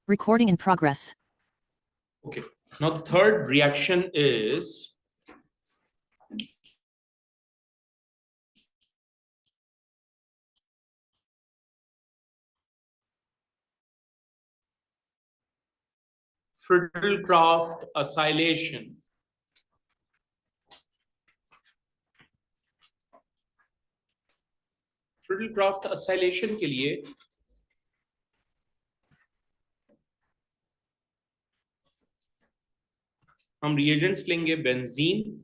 Recording in progress. Okay. Now the third reaction is Friedel-Crafts acylation. Friedel-Crafts acylation के लिए हम reagents लेंगे benzene,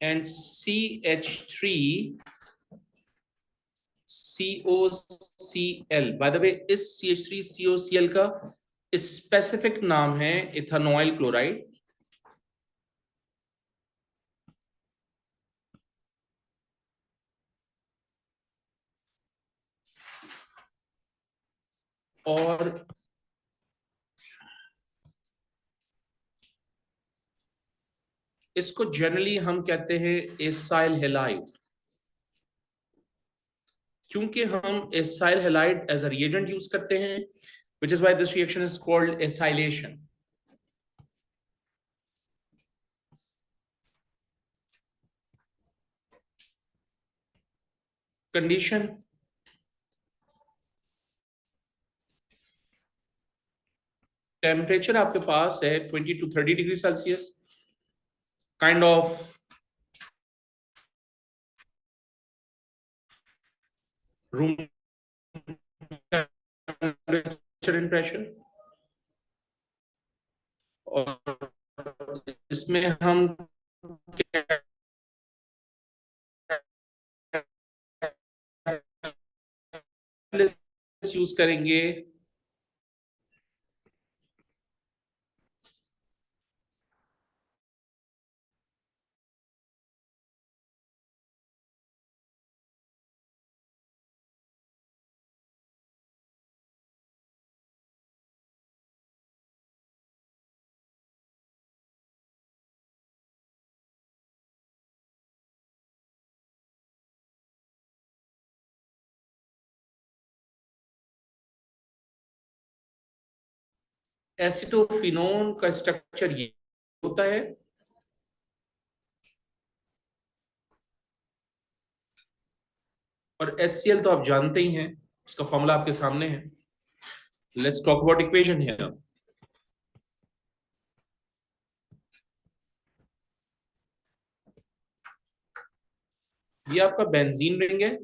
and CH3COCl. By the way, इस CH3COCl का specific नाम है इथेनॉइल क्लोराइड. और इसको जनरली हम कहते हैं एसाइल हैलाइड, क्योंकि हम acyl halide as a reagent use करते हैं, which is why this reaction is called acylation. Condition: temperature आपके पास है 20 to 30 degree Celsius, kind of room temperature impression. और इसमें हम यूज करेंगे एसिटोफिनोन का स्ट्रक्चर ये होता है. और HCl तो आप जानते ही हैं, इसका फॉर्मूला आपके सामने है. Let's talk about equation here. ये आपका बेंजीन रिंग है,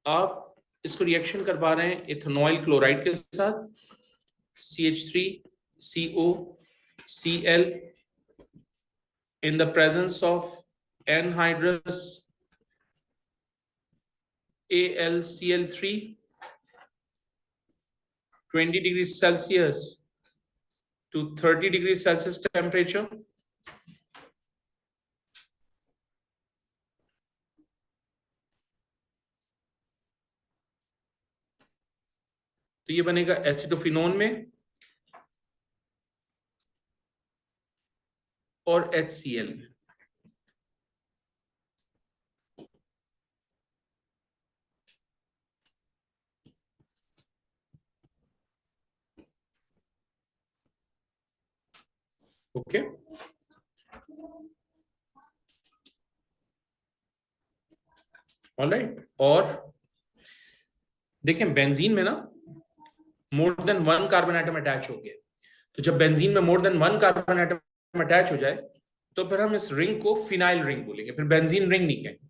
आप इसको रिएक्शन करवा रहे हैं इथेनॉइल क्लोराइड के साथ, CH3COCl in the presence of anhydrous AlCl3, 20 degrees Celsius to 30 degrees Celsius temperature. तो ये बनेगा एसिटोफिनोन में और HCl में. ओके. ऑलराइट. और देखें बेंजीन में ना more than one carbon atom attach हो गया. तो जब बेंजीन में more than one carbon atom attach हो जाए तो फिर हम इस रिंग को फिनाइल रिंग बोलेंगे, फिर बेंजीन रिंग नहीं कहेंगे.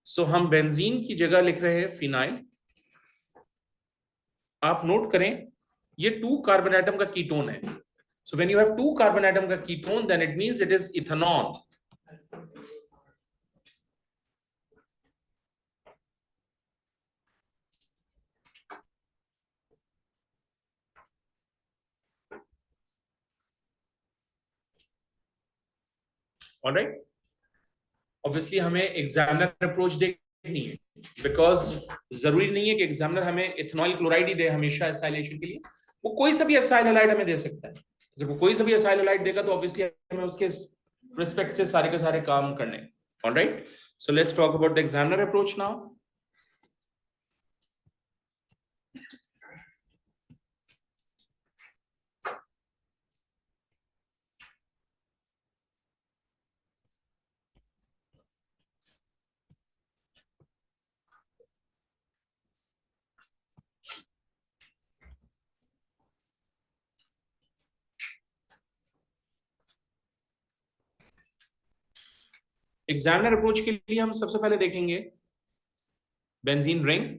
सो हम बेंजीन की जगह लिख रहे हैं फिनाइल. आप नोट करें ये 2 कार्बन एटम का कीटोन है. So when you have 2 carbon atom का ketone then it means it is ethanol. Alright. Obviously हमें एग्जामिनर अप्रोच देखनी है, बिकॉज जरूरी नहीं है कि एग्जामिनर हमें इथेनॉइल क्लोराइड ही दे हमेशा एसाइलेशन के लिए. वो कोई सा भी एसाइल हैलाइड हमें दे सकता है. अगर वो कोई सा भी एसाइल हैलाइड देगा तो ऑब्वियसली हमें उसके रिस्पेक्ट से सारे के सारे काम करने. All right. So let's talk about the examiner approach now. Examiner approach के लिए हम सबसे पहले देखेंगे benzene ring.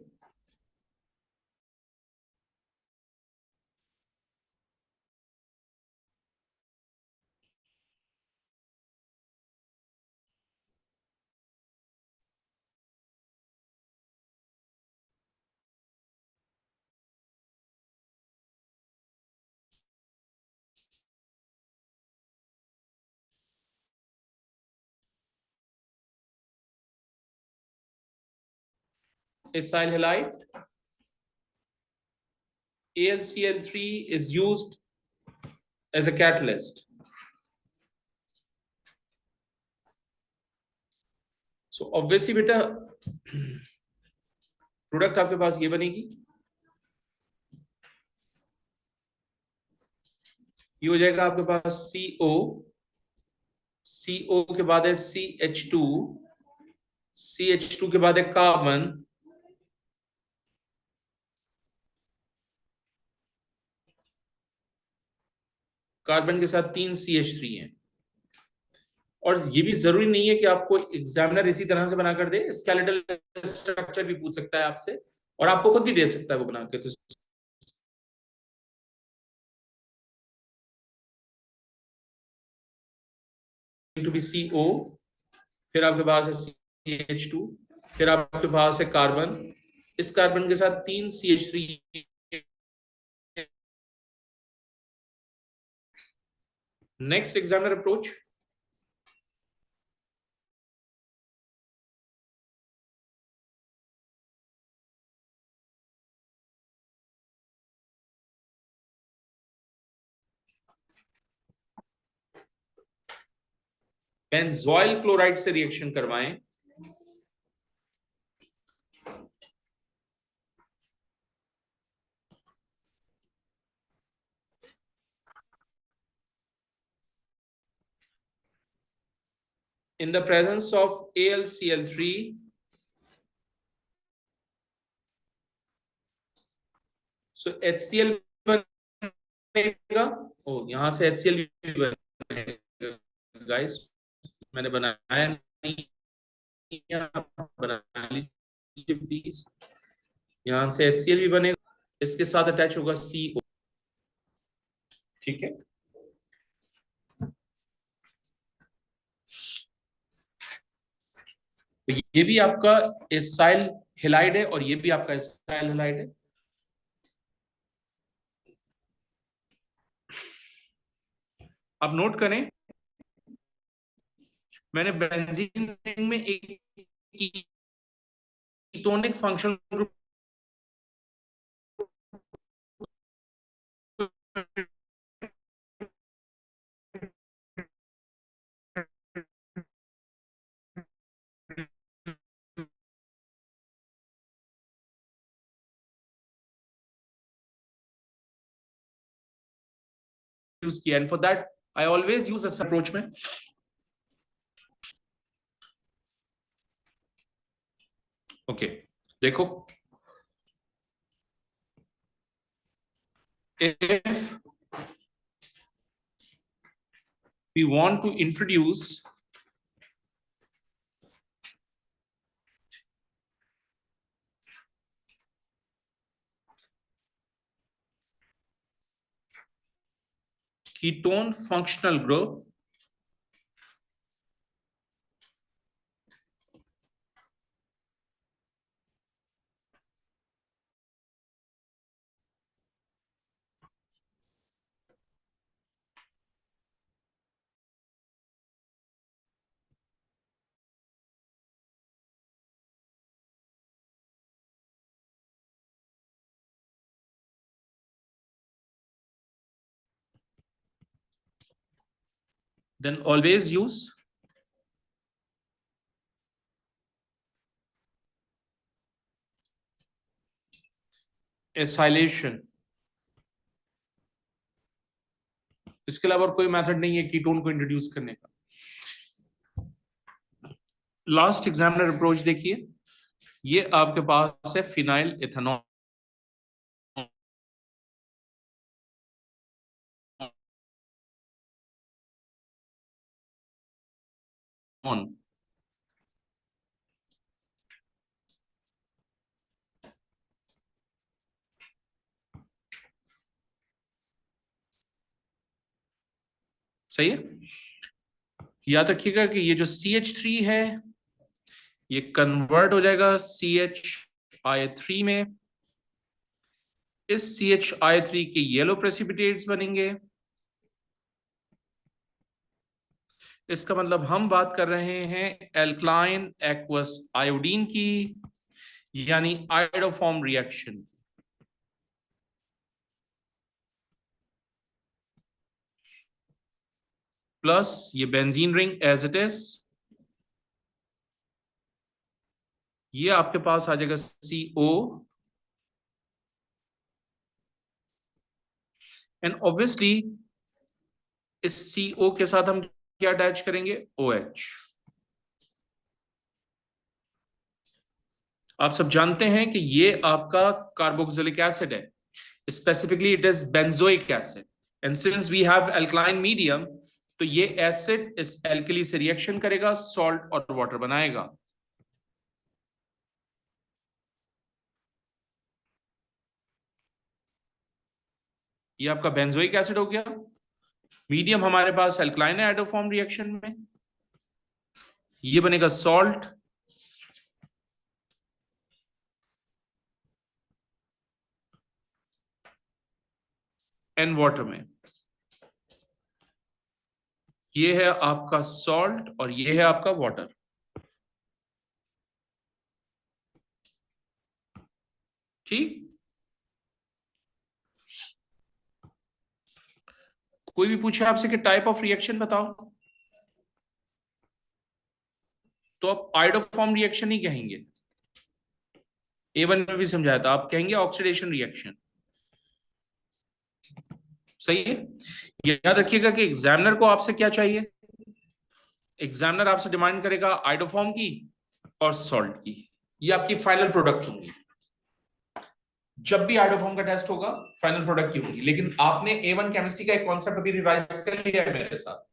Acyl halide, AlCl3 is used as a catalyst. So obviously बेटा प्रोडक्ट आपके पास ये बनेगी, ये हो जाएगा आपके पास CO, CO के बाद है CH2, CH2 के बाद है कार्बन, कार्बन के साथ 3 CH3 है। और ये भी जरूरी नहीं है कि आपको एग्जामिनर इसी तरह से बनाकर दे, स्केलेटल स्ट्रक्चर भी पूछ सकता है आपसे और आपको खुद भी दे सकता है वो बना के। तो टू बी CO, फिर आपके पास है CH2, फिर आपके पास है कार्बन, इस कार्बन के साथ 3 CH3। Next examiner approach, benzoyl chloride से रिएक्शन करवाएं। In the presence of AlCl3, so HCl बनेगा, ओ यहां से HCl भी बनेगा गाइस, मैंने बनाया नहीं, बना लीजिए प्लीज। यहां से HCl भी बनेगा, इसके साथ अटैच होगा CO। ठीक है, तो ये भी आपका एसाइल हेलाइड है और ये भी आपका एसाइल हेलाइड है। आप नोट करें, मैंने बेंजीन रिंग में एक कीटोनिक फंक्शनल ग्रुप यूज किया, and for that I always use us approach में। ओके देखो, if we want to introduce ketone functional group, then always use acylation, इसके अलावा कोई मेथड नहीं है कीटोन को इंट्रोड्यूस करने का। लास्ट एग्जामिनर अप्रोच देखिए, ये आपके पास है फिनाइल इथेनॉल, सही है। याद रखिएगा कि ये जो CH3 है ये कन्वर्ट हो जाएगा CHI3 में। इस CHI3 के येलो प्रेसिपिटेट्स बनेंगे। इसका मतलब हम बात कर रहे हैं एल्कलाइन एक्वस आयोडीन की, यानी आयोडोफॉर्म रिएक्शन। प्लस ये benzene ring as it is, ये आपके पास आ जाएगा CO, एंड ऑब्वियसली इस CO के साथ हम क्या अटैच करेंगे, OH। आप सब जानते हैं कि ये आपका कार्बोक्सिलिक एसिड है, specifically it is benzoic acid, and since we have alkaline medium, तो ये एसिड इस एल्कली से रिएक्शन करेगा, सॉल्ट और वाटर बनाएगा। ये आपका बेंजोइक एसिड हो गया, मीडियम हमारे पास अल्कलाइन है एडोफॉर्म रिएक्शन में, ये बनेगा सॉल्ट एंड वाटर में। ये है आपका सॉल्ट और ये है आपका वाटर। ठीक, कोई भी पूछे आपसे कि टाइप ऑफ रिएक्शन बताओ, तो आप आयोडोफॉर्म रिएक्शन ही कहेंगे। A1 में भी समझाया था, आप कहेंगे ऑक्सीडेशन रिएक्शन। सही है। याद रखिएगा कि एग्जामिनर को आपसे क्या चाहिए, एग्जामिनर आपसे डिमांड करेगा आयोडोफॉर्म की और सॉल्ट की, ये आपकी फाइनल प्रोडक्ट होंगी। जब भी आयोडोफॉर्म का टेस्ट होगा फाइनल प्रोडक्ट की होगी। लेकिन आपने A1 केमिस्ट्री का एक कॉन्सेप्ट अभी रिवाइज कर लिया है मेरे साथ,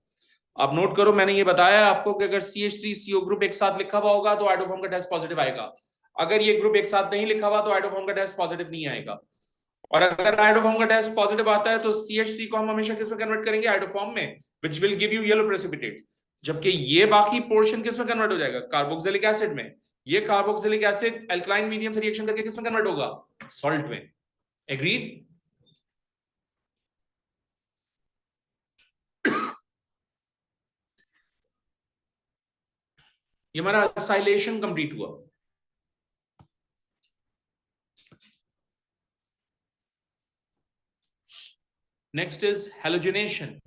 आप नोट करो, मैंने ये बताया आपको कि अगर CH3CO ग्रुप एक साथ लिखा हुआ होगा तो आयोडोफॉर्म का टेस्ट पॉजिटिव आएगा, अगर ये ग्रुप एक साथ नहीं लिखा हुआ तो आयोडोफॉर्म का टेस्ट पॉजिटिव नहीं आएगा। और अगर आयोडोफॉर्म का टेस्ट पॉजिटिव आता है तो CH3 को हम हमेशा किस में कन्वर्ट करेंगे, आयोडोफॉर्म में, which will give you yellow precipitate. जबकि ये बाकी पोर्शन किस में कन्वर्ट हो जाएगा, कार्बोक्सिलिक एसिड में। ये कार्बोक्सिलिक एसिड अल्कलाइन मीडियम से रिएक्शन करके किस में कन्वर्ट होगा, सॉल्ट में। एग्रीड। ये हमारा एसाइलेशन कंप्लीट हुआ। Next is halogenation.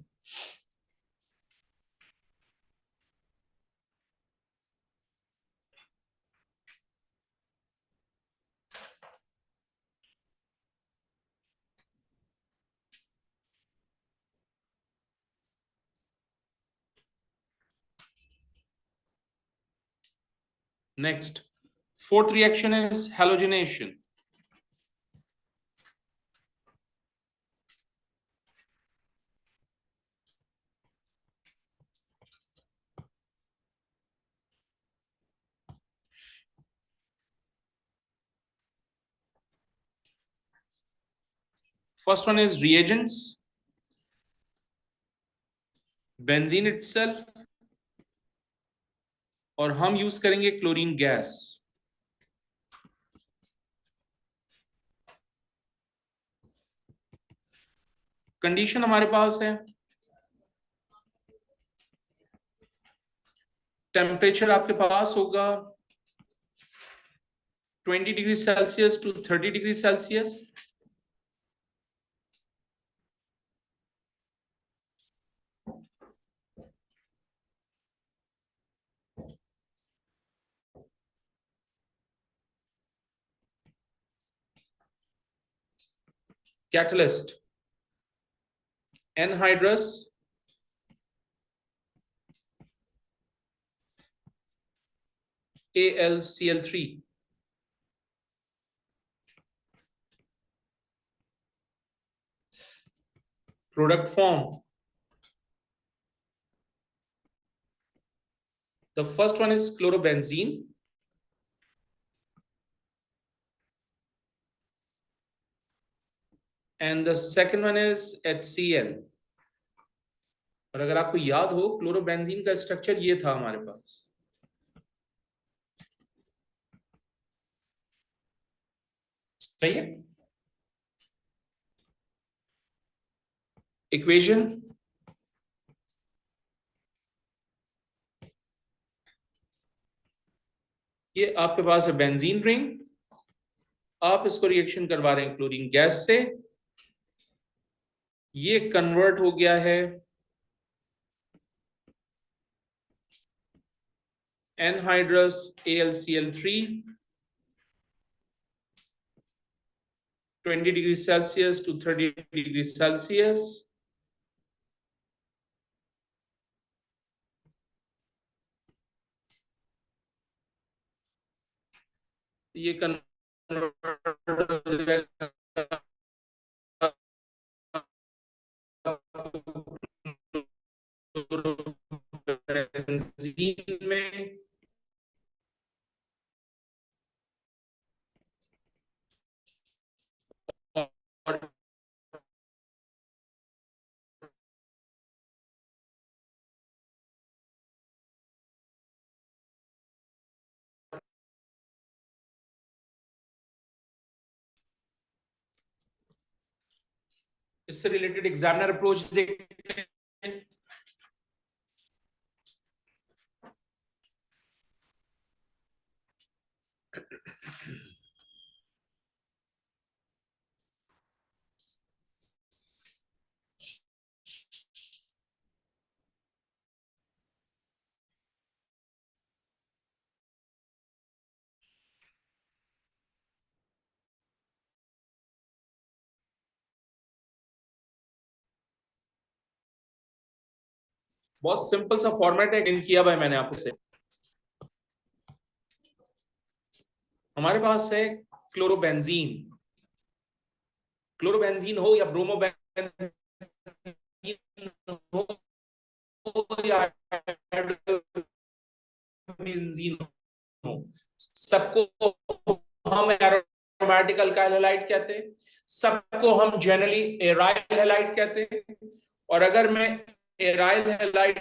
Next, fourth reaction is halogenation. First one is reagents, benzene itself, और हम यूज करेंगे क्लोरीन गैस। कंडीशन हमारे पास है, टेम्परेचर आपके पास होगा 20 degree Celsius to 30 degree Celsius. catalyst anhydrous AlCl3. Product form. The first one is chlorobenzene. And the second one is HCl. और अगर आपको याद हो क्लोरोबेंजीन का स्ट्रक्चर ये था हमारे पास. सही है. इक्वेशन ये आपके पास है बेंजीन रिंग. आप इसको रिएक्शन करवा रहे हैं क्लोरीन गैस से. ये कन्वर्ट हो गया है anhydrous AlCl3 20 degrees Celsius to 30 degrees Celsius. ये बेंजीन में और इससे रिलेटेड एग्जामिनर अप्रोच देखते हैं. बहुत सिंपल सा फॉर्मेट है किया भाई मैंने आपको से. हमारे पास है क्लोरोबेंजीन. क्लोरोबेंजीन हो या ब्रोमोबेंजीन हो या बेंजीन हो, सबको हम एरोमेटिक अल्काइल हैलाइड कहते हैं. सबको हम जनरली एराइल हैलाइड कहते हैं. और अगर मैं एराइल हैलाइड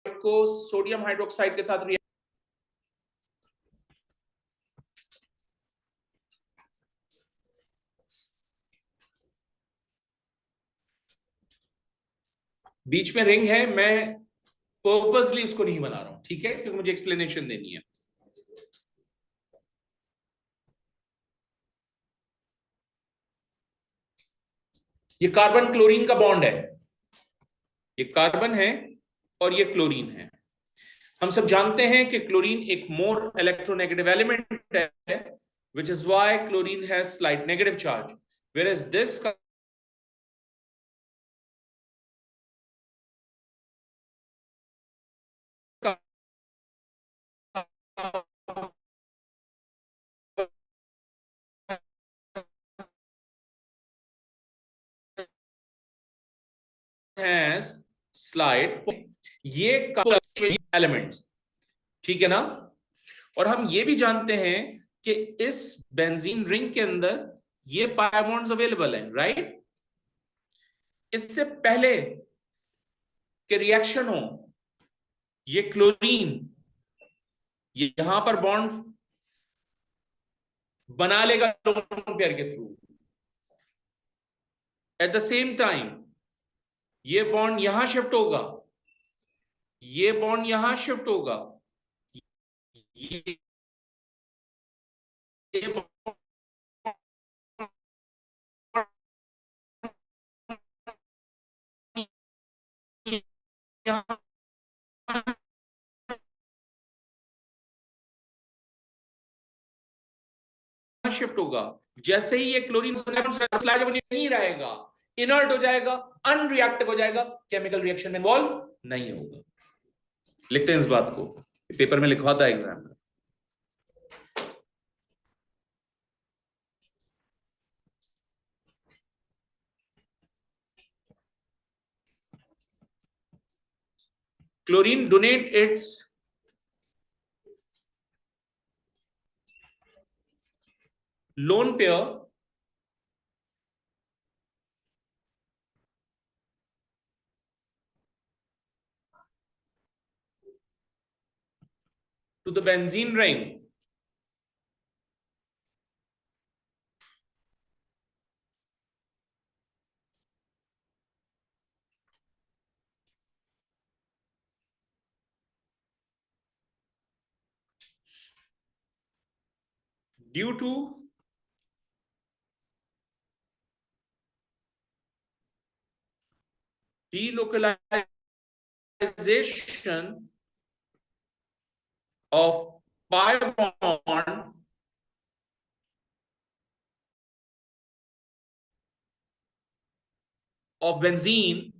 को सोडियम हाइड्रोक्साइड के साथ बीच में रिंग है, मैं पर्पसली उसको नहीं बना रहा हूं, ठीक है, क्योंकि मुझे एक्सप्लेनेशन देनी है. ये कार्बन क्लोरीन का बॉन्ड है. ये कार्बन है और ये क्लोरीन है. हम सब जानते हैं कि क्लोरीन एक मोर इलेक्ट्रोनेगेटिव एलिमेंट है, which is why chlorine has slight negative charge, whereas this has slight ये एलिमेंट्स, ठीक है ना. और हम ये भी जानते हैं कि इस बेंजीन रिंग के अंदर ये पाई बॉन्ड्स अवेलेबल हैं, राइट. इससे पहले कि रिएक्शन हो, ये क्लोरीन यहां पर बॉन्ड बना लेगा लोन पेयर के through. At the same time ये बॉन्ड यहां शिफ्ट होगा, ये बॉन्ड यहां शिफ्ट होगा, ये यहाँ शिफ्ट होगा। जैसे ही ये क्लोरीन नहीं रहेगा, इनर्ट हो जाएगा, अनरिएक्टिव हो जाएगा, केमिकल रिएक्शन में इन्वॉल्व नहीं होगा। लिखते हैं इस बात को, पेपर में लिखवाता है एग्जाम में। Chlorine donate its lone pair to the benzene ring due to delocalization of pi bond of benzene,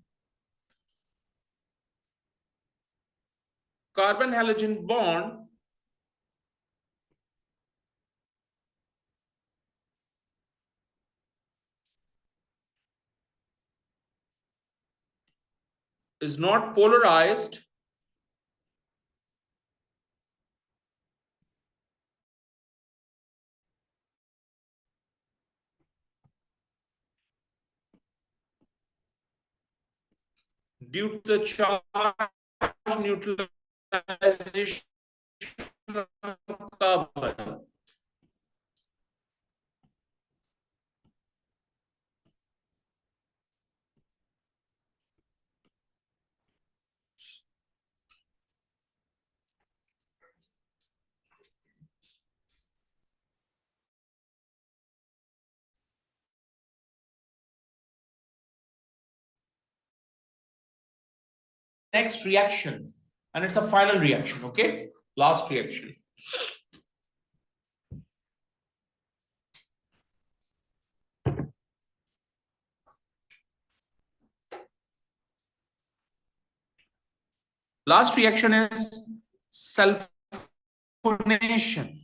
carbon halogen bond is not polarized due to the charge neutralization of carbon. Next reaction, and it's a final reaction, okay? Last reaction. Last reaction is sulfonation.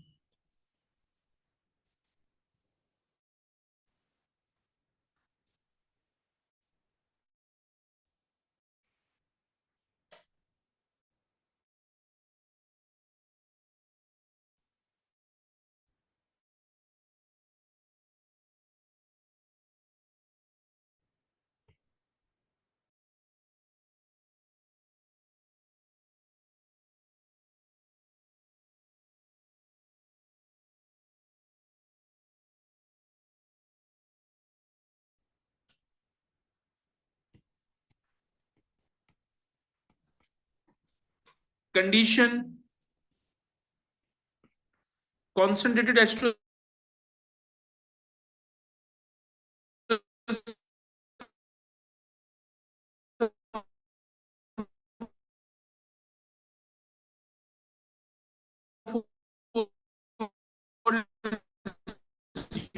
Condition: concentrated H2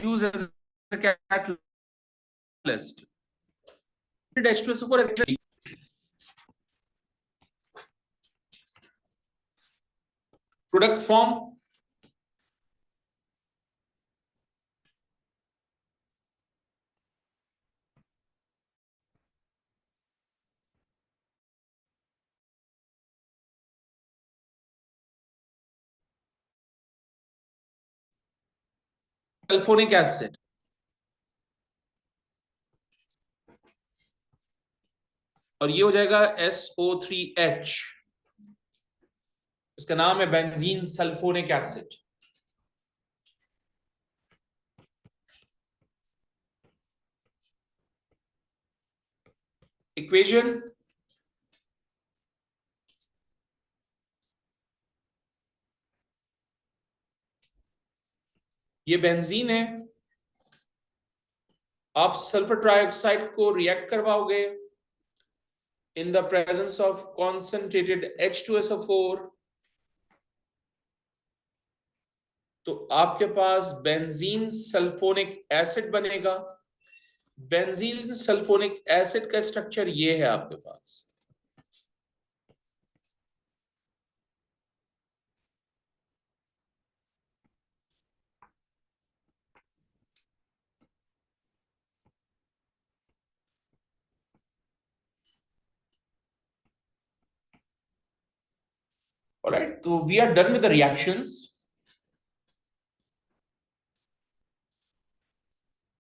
used as a catalyst. H2SO4 as product form. Sulfonic acid. और ये हो जाएगा SO3H. इसका नाम है benzene sulphonic acid. Equation: ये benzene है, आप सल्फर ट्राइऑक्साइड को रिएक्ट करवाओगे, in the presence of concentrated H2SO4, तो आपके पास बेंजीन सल्फोनिक एसिड बनेगा। बेंजीन सल्फोनिक एसिड का स्ट्रक्चर ये है आपके पास। ऑलराइट, तो we are done with the reactions.